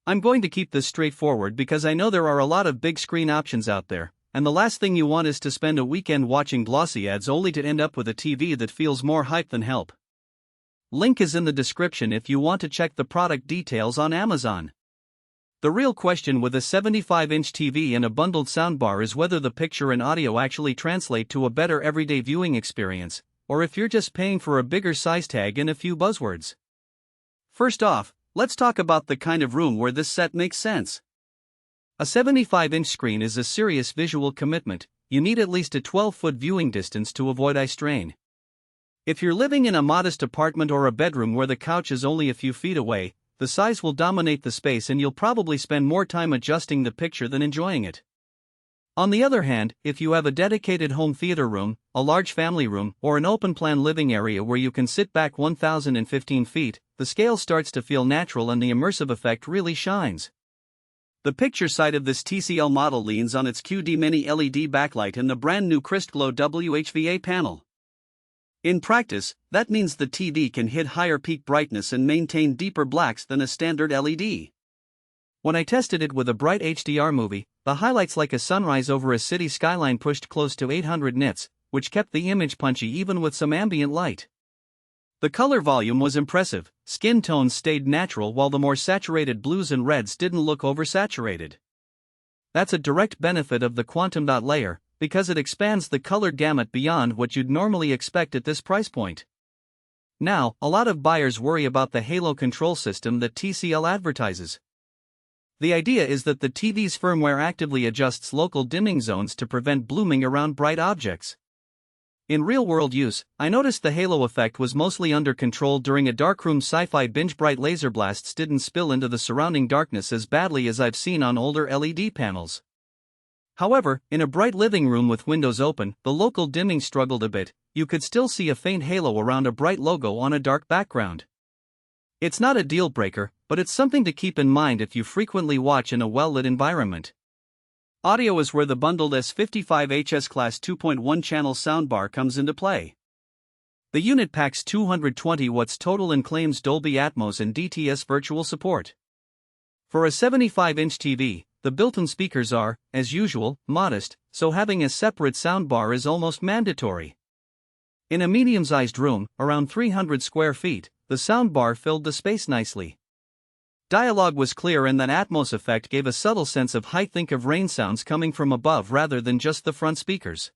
I'm going to keep this straightforward because I know there are a lot of big screen options out there, and the last thing you want is to spend a weekend watching glossy ads only to end up with a TV that feels more hype than help. Link is in the description if you want to check the product details on Amazon. The real question with a 75-inch TV and a bundled soundbar is whether the picture and audio actually translate to a better everyday viewing experience, or if you're just paying for a bigger size tag and a few buzzwords. First off, let's talk about the kind of room where this set makes sense. A 75-inch screen is a serious visual commitment. You need at least a 12-foot viewing distance to avoid eye strain. If you're living in a modest apartment or a bedroom where the couch is only a few feet away, the size will dominate the space and you'll probably spend more time adjusting the picture than enjoying it. On the other hand, if you have a dedicated home theater room, a large family room, or an open-plan living area where you can sit back 1,015 feet, the scale starts to feel natural and the immersive effect really shines. The picture side of this TCL model leans on its QD Mini LED backlight and the brand new CRYSTGLOW WHVA panel. In practice, that means the TV can hit higher peak brightness and maintain deeper blacks than a standard LED. When I tested it with a bright HDR movie, the highlights like a sunrise over a city skyline pushed close to 800 nits, which kept the image punchy even with some ambient light. The color volume was impressive, skin tones stayed natural while the more saturated blues and reds didn't look oversaturated. That's a direct benefit of the quantum dot layer, because it expands the color gamut beyond what you'd normally expect at this price point. Now, a lot of buyers worry about the halo control system that TCL advertises. The idea is that the TV's firmware actively adjusts local dimming zones to prevent blooming around bright objects. In real-world use, I noticed the halo effect was mostly under control during a darkroom sci-fi binge. Bright laser blasts didn't spill into the surrounding darkness as badly as I've seen on older LED panels. However, in a bright living room with windows open, the local dimming struggled a bit. You could still see a faint halo around a bright logo on a dark background. It's not a deal breaker, but it's something to keep in mind if you frequently watch in a well-lit environment. Audio is where the bundled S55HS Class 2.1 channel soundbar comes into play. The unit packs 220 watts total and claims Dolby Atmos and DTS virtual support. For a 75-inch TV, the built-in speakers are, as usual, modest, so having a separate soundbar is almost mandatory. In a medium-sized room, around 300 square feet, the soundbar filled the space nicely. Dialogue was clear and that Atmos effect gave a subtle sense of height. Think of rain sounds coming from above rather than just the front speakers.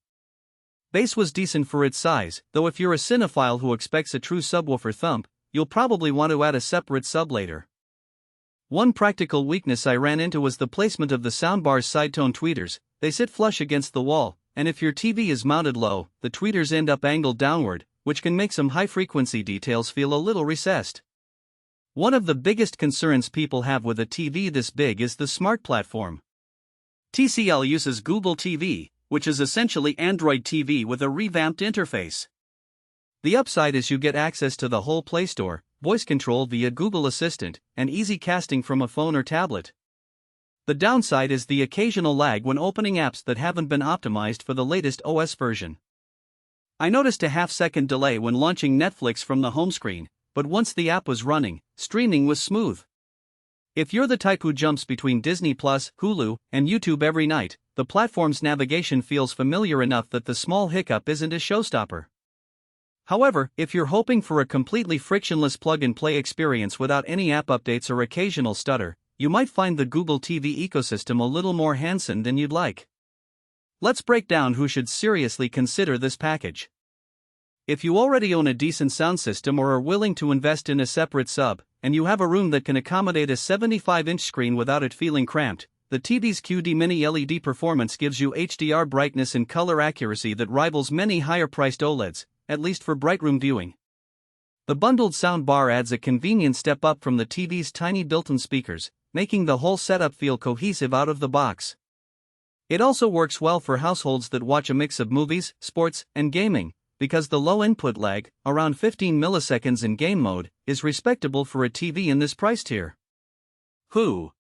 Bass was decent for its size, though if you're a cinephile who expects a true subwoofer thump, you'll probably want to add a separate sub later. One practical weakness I ran into was the placement of the soundbar's sidetone tweeters. They sit flush against the wall, and if your TV is mounted low, the tweeters end up angled downward, which can make some high-frequency details feel a little recessed. One of the biggest concerns people have with a TV this big is the smart platform. TCL uses Google TV, which is essentially Android TV with a revamped interface. The upside is you get access to the whole Play Store, voice control via Google Assistant, and easy casting from a phone or tablet. The downside is the occasional lag when opening apps that haven't been optimized for the latest OS version. I noticed a half-second delay when launching Netflix from the home screen, but once the app was running, streaming was smooth. If you're the type who jumps between Disney+, Hulu, and YouTube every night, the platform's navigation feels familiar enough that the small hiccup isn't a showstopper. However, if you're hoping for a completely frictionless plug-and-play experience without any app updates or occasional stutter, you might find the Google TV ecosystem a little more handsome than you'd like. Let's break down who should seriously consider this package. If you already own a decent sound system or are willing to invest in a separate sub, and you have a room that can accommodate a 75-inch screen without it feeling cramped, the TV's QD Mini LED performance gives you HDR brightness and color accuracy that rivals many higher-priced OLEDs, at least for bright room viewing. The bundled soundbar adds a convenient step up from the TV's tiny built-in speakers, making the whole setup feel cohesive out of the box. It also works well for households that watch a mix of movies, sports, and gaming, because the low input lag, around 15 milliseconds in game mode, is respectable for a TV in this price tier. Who